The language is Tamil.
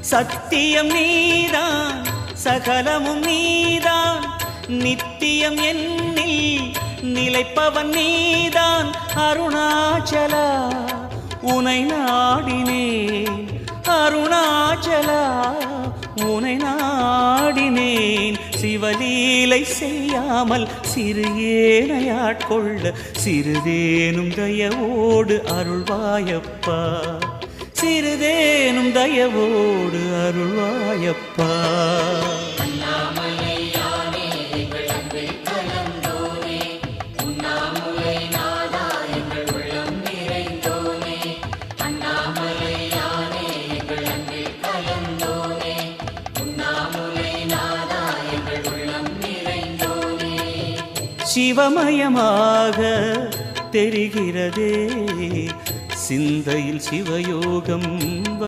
சத்தியம் நீதான் சகலமும் நீதான் நித்தியம் என்னில் நிலைப்பவன் நீதான் அருணாச்சலா உனை நாடினேன் அருணாச்சலா உனை நாடினேன் சிவலீலை செய்யாமல் சிறு ஏனையாட்கொள்ள சிறிதேனும் தயவோடு அருள்வாயப்பா சிறிதேனும் தயவோடு அருள்வாயப்பா சிவமயமாக தெரிகிறதே சிந்தையில் சிவயோகம்